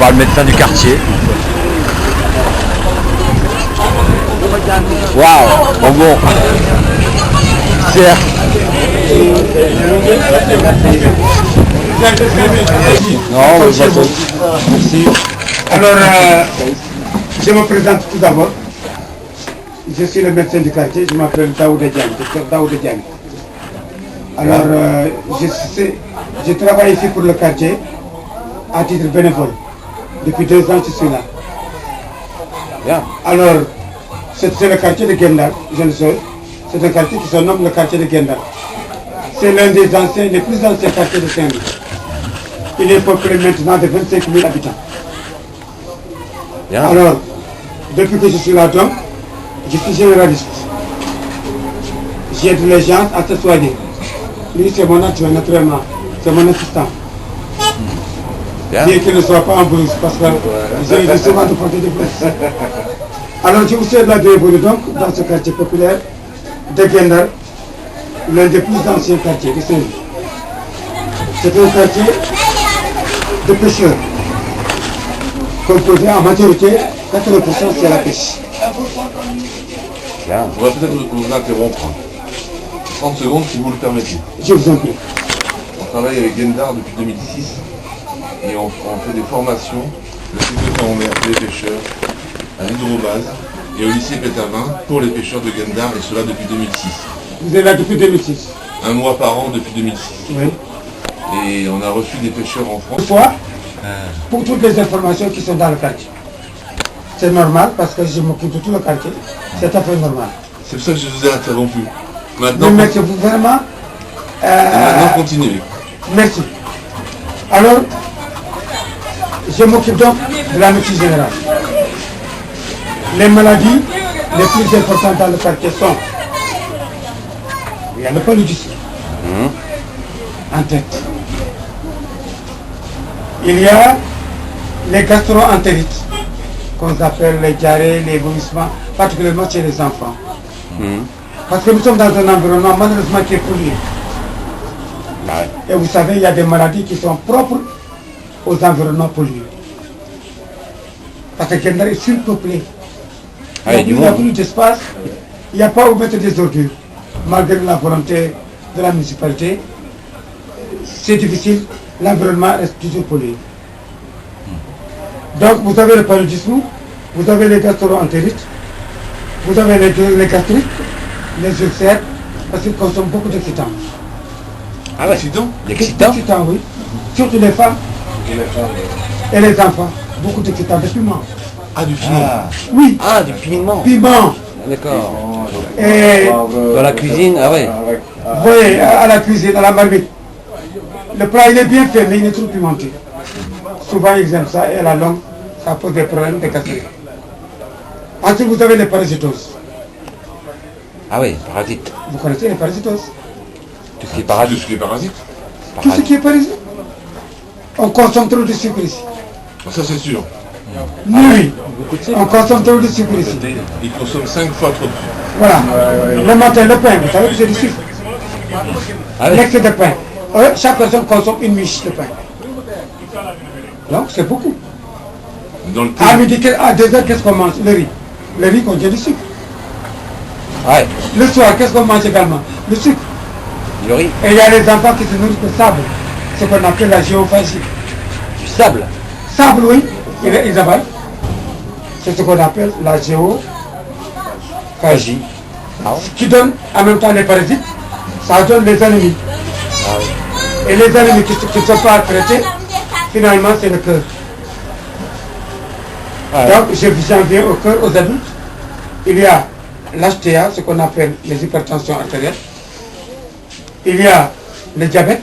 On va le médecin du quartier. Waouh, bonbon. Certes. Non, mais pas trop. Merci. Alors, je me présente tout d'abord. Je suis le médecin du quartier, je m'appelle Daouda Diagne, docteur Daouda Diagne. Alors, je travaille ici pour le quartier à titre bénévole. Depuis 2 ans, je suis là. Bien. Alors, c'est le quartier de Gendar, je le sais. C'est un quartier qui se nomme le quartier de Gendar. C'est l'un des anciens, les plus anciens quartiers de Saint-Louis. Il est peuplé maintenant de 25 000 habitants. Bien. Alors, depuis que je suis là, donc, je suis généraliste. J'aide les gens à se soigner. Lui, c'est mon adjoint, naturellement. C'est mon assistant. Bien. Bien qu'il ne soit pas en blouse, parce que j'ai souvent de porter des blouses. Alors, je vous aide la bienvenue donc dans ce quartier populaire de Gendar, l'un des plus anciens quartiers de Saint-Louis. C'est un quartier de pêcheurs, composé en majorité, 80% c'est la pêche. Bien. On va peut-être vous interrompre. 30 secondes si vous le permettez. Je vous en prie. On travaille avec Gendar depuis 2006 et on fait des formations de sécurité en mer pour les pêcheurs à l'hydrobase et au lycée Pétavin pour les pêcheurs de Gendar et cela depuis 2006. Vous êtes là depuis 2006. Un mois par an depuis 2006. Oui. Et on a reçu des pêcheurs en France. Fois, pour toutes les informations qui sont dans le quartier. C'est normal parce que je m'occupe de tout le quartier. C'est à fait normal. C'est pour ça que je vous ai interrompu. Mais Maintenant, merci-vous vraiment. maintenant continuez. Merci. Alors, je m'occupe donc de la médecine générale. Les maladies les plus importantes dans le quartier sont, il y a le paludisme, en tête. Il y a les gastro-entérites, qu'on appelle les diarrhées, les vomissements, particulièrement chez les enfants. Parce que nous sommes dans un environnement malheureusement qui est pollué. Et vous savez, il y a des maladies qui sont propres aux environnements pollués. Parce que Gendar est surpeuplé. Il n'y a plus d'espace, il n'y a pas où mettre des ordures. Malgré la volonté de la municipalité, c'est difficile, l'environnement reste toujours pollué. Donc vous avez le paludisme, vous avez les gastro-entérites, vous avez les gastriques, les ulcères, parce qu'ils consomment beaucoup d'excitants. Ah ouais. L'excitant. D'excitants, oui. Surtout les femmes et les enfants. Beaucoup d'excitants, de piment. Ah, du piment. Oui, Ah, du piment. piment. D'accord. Et Dans la cuisine, ah ouais. oui, à la cuisine, à la marmite. Le plat il est bien fait, mais il est trop pimenté. Souvent ils aiment ça et à la longue, ça pose des problèmes de gastrique. Ensuite, vous avez les parasitoses. Ah oui, parasite. Vous connaissez les parasitoses? Tout ce qui est Tout parasite. ce qui est parasite. Tout ce qui est parasite. On consomme trop de sucre ici. Ça c'est sûr. Oui, on consomme trop de sucre ici. Ils consomment 5 fois trop de sucre. Voilà. Le matin, le pain, vous savez que c'est du sucre. Ah oui. L'excès de pain. Chaque personne consomme une miche de pain. Donc c'est beaucoup. Dans le thé, À midi, à 2 heures, qu'est-ce qu'on mange? Le riz. Le riz contient du sucre. Ouais, Le soir, qu'est-ce qu'on mange également? Le sucre. du riz, Et il y a les enfants qui se nourrissent de sable, ce qu'on appelle la géophagie. du sable. Sable, oui, ils avalent. C'est ce qu'on appelle la géophagie. Ah Ce qui donne en même temps les parasites, ça donne les ennemis. Ah oui. Et les ennemis qui ne sont pas traités, finalement, c'est le cœur. Ouais. Donc, j'en viens au cœur, aux adultes. Il y a l'HTA, ce qu'on appelle les hypertensions artérielles. Il y a le diabète.